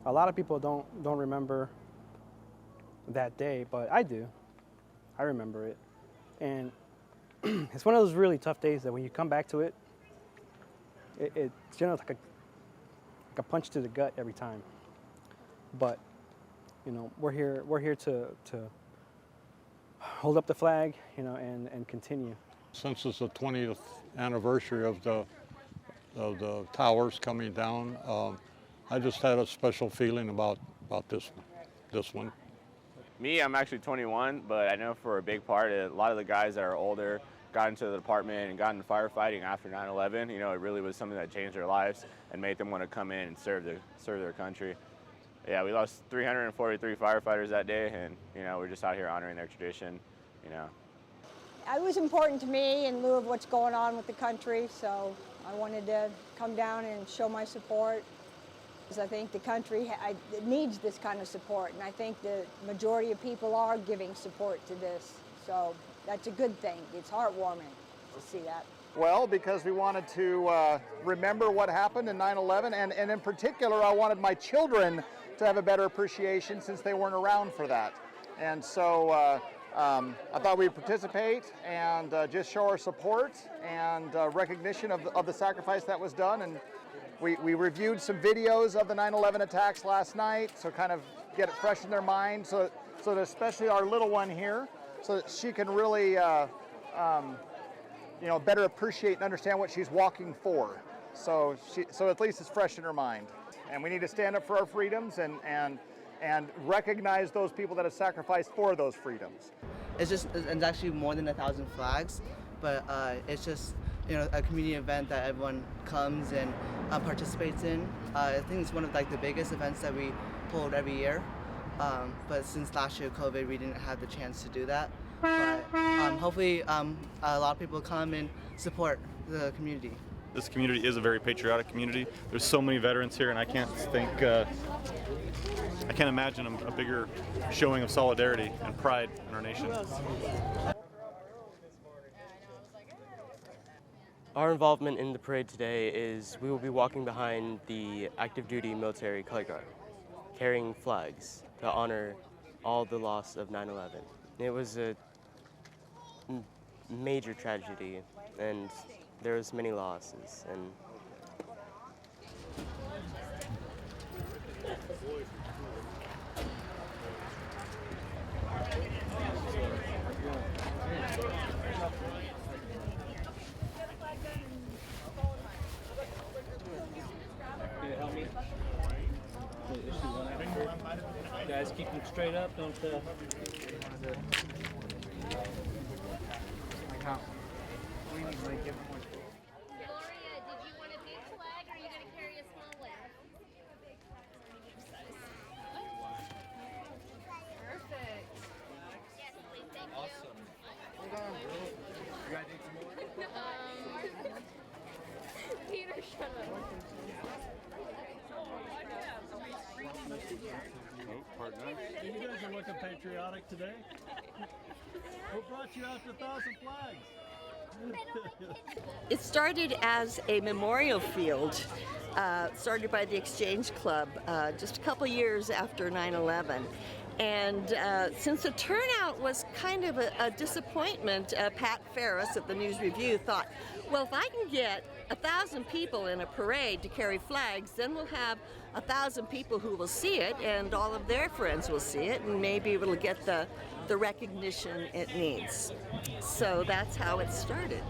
A lot of people don't remember that day, but I do. I remember it. And it's one of those really tough days that when you come back to it, it's like a punch to the gut every time. But we're here to hold up the flag, and continue. Since it's the 20th anniversary of the towers coming down, I just had a special feeling about this one. Me, I'm actually 21, but I know for a big part, a lot of the guys that are older got into the department and got into firefighting after 9/11. It really was something that changed their lives and made them want to come in and serve their country. Yeah, we lost 343 firefighters that day, and we're just out here honoring their tradition. It was important to me in lieu of what's going on with the country, so I wanted to come down and show my support. Because I think the country it needs this kind of support, and I think the majority of people are giving support to this. So that's a good thing. It's heartwarming to see that. Well, because we wanted to remember what happened in 9/11, and in particular, I wanted my children to have a better appreciation since they weren't around for that. And so I thought we'd participate and just show our support and recognition of the sacrifice that was done. And we reviewed some videos of the 9/11 attacks last night, so kind of get it fresh in their mind, so that especially our little one here, so that she can really better appreciate and understand what she's walking for. So at least it's fresh in her mind. And we need to stand up for our freedoms and recognize those people that have sacrificed for those freedoms. It's actually more than 1,000 flags, but it's just a community event that everyone comes and participates in. I think it's one of the biggest events that we hold every year. But since last year COVID, we didn't have the chance to do that. But hopefully a lot of people come and support the community. This community is a very patriotic community. There's so many veterans here, and I can't imagine a bigger showing of solidarity and pride in our nation. Our involvement in the parade today is we will be walking behind the active duty military color guard, carrying flags to honor all the loss of 9/11. It was a major tragedy, and there was many losses. And guys, keep them straight up, don't Gloria, did you want a big flag or are you going to carry a small one? Perfect. Yes, please, thank you. Awesome. Hold on, girl. You guys need some more? Peter, shut up. You guys are looking patriotic today. Who brought you out to 1,000 flags? It started as a memorial field, started by the Exchange Club just a couple years after 9/11. And since the turnout was kind of a disappointment, Pat Ferris at the News Review thought, well, if I can get 1,000 people in a parade to carry flags, then we'll have 1,000 people who will see it, and all of their friends will see it, and maybe it'll get the recognition it needs. So that's how it started.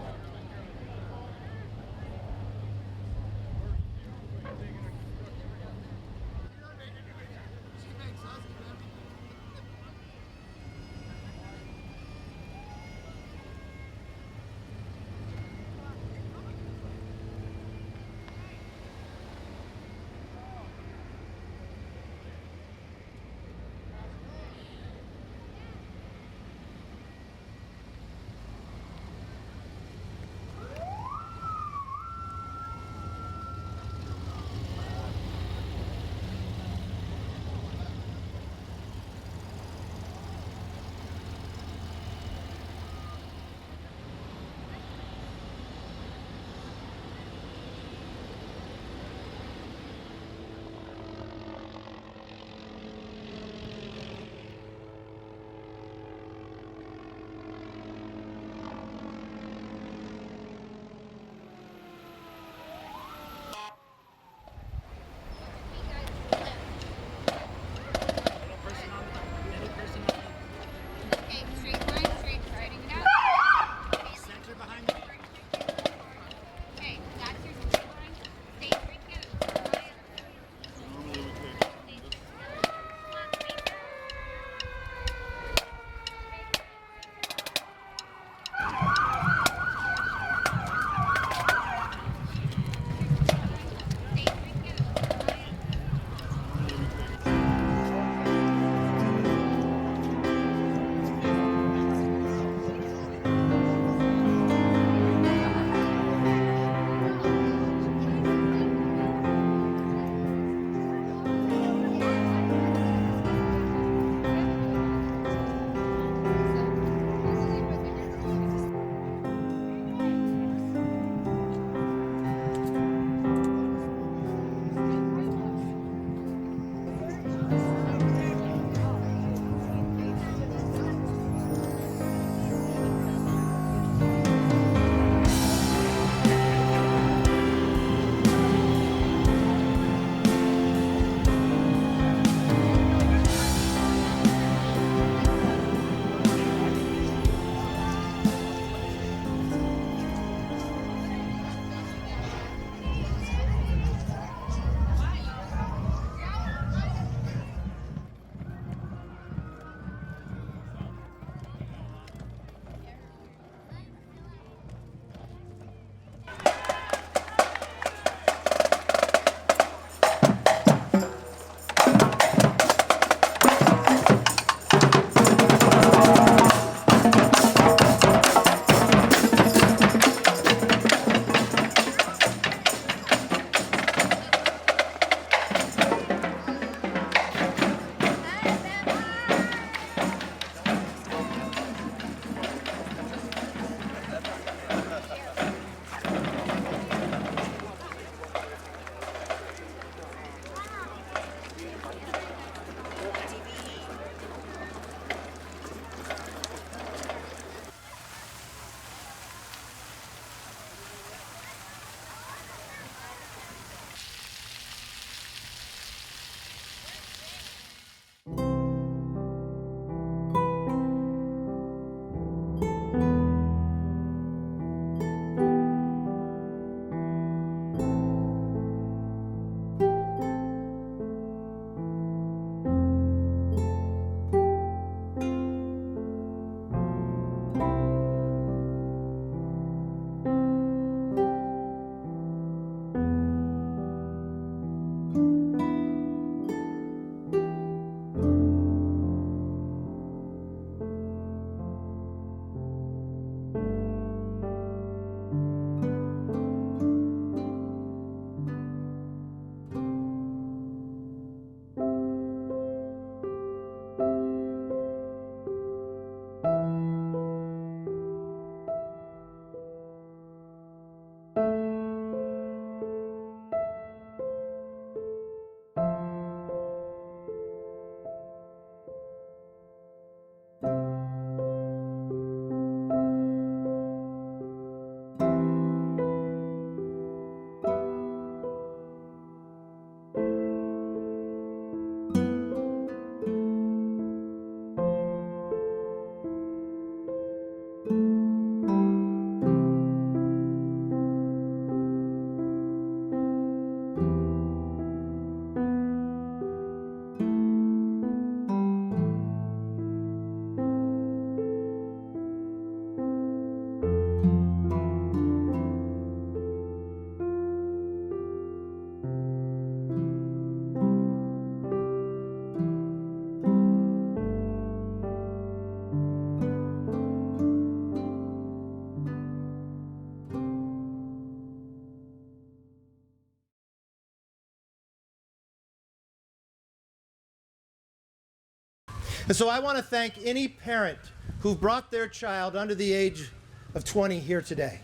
And so I want to thank any parent who brought their child under the age of 20 here today.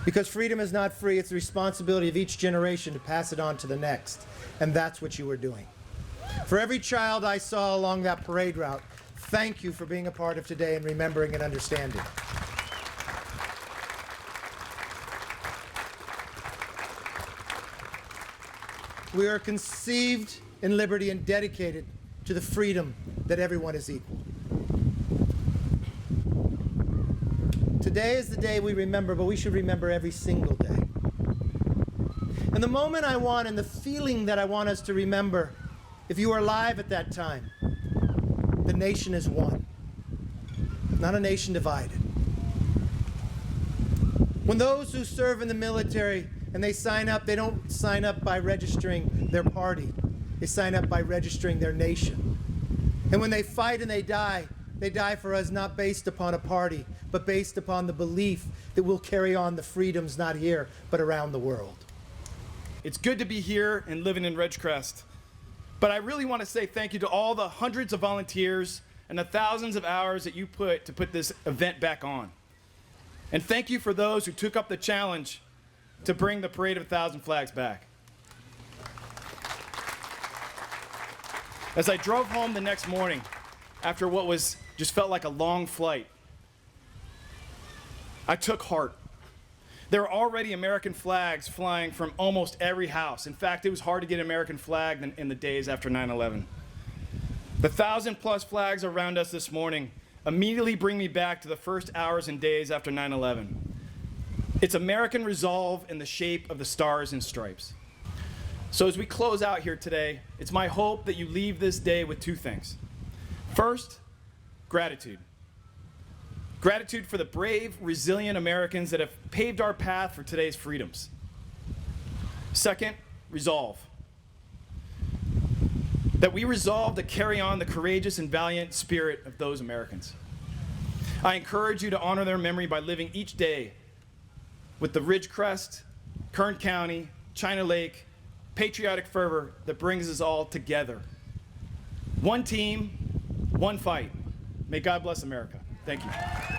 Because freedom is not free, it's the responsibility of each generation to pass it on to the next. And that's what you were doing. For every child I saw along that parade route, thank you for being a part of today and remembering and understanding. We are conceived in liberty and dedicated to the freedom that everyone is equal. Today is the day we remember, but we should remember every single day. And the moment I want and the feeling that I want us to remember, if you were alive at that time, the nation is one, not a nation divided. When those who serve in the military and they sign up, they don't sign up by registering their party. They sign up by registering their nation. And when they fight and they die for us not based upon a party, but based upon the belief that we'll carry on the freedoms not here, but around the world. It's good to be here and living in Ridgecrest. But I really want to say thank you to all the hundreds of volunteers and the thousands of hours that you put to put this event back on. And thank you for those who took up the challenge to bring the Parade of 1,000 Flags back. As I drove home the next morning, after what just felt like a long flight, I took heart. There are already American flags flying from almost every house. In fact, it was hard to get an American flag in the days after 9/11. The 1,000+ flags around us this morning immediately bring me back to the first hours and days after 9/11. It's American resolve in the shape of the stars and stripes. So as we close out here today, it's my hope that you leave this day with two things. First, gratitude. Gratitude for the brave, resilient Americans that have paved our path for today's freedoms. Second, resolve. That we resolve to carry on the courageous and valiant spirit of those Americans. I encourage you to honor their memory by living each day with the Ridgecrest, Kern County, China Lake, patriotic fervor that brings us all together. One team, one fight. May God bless America. Thank you.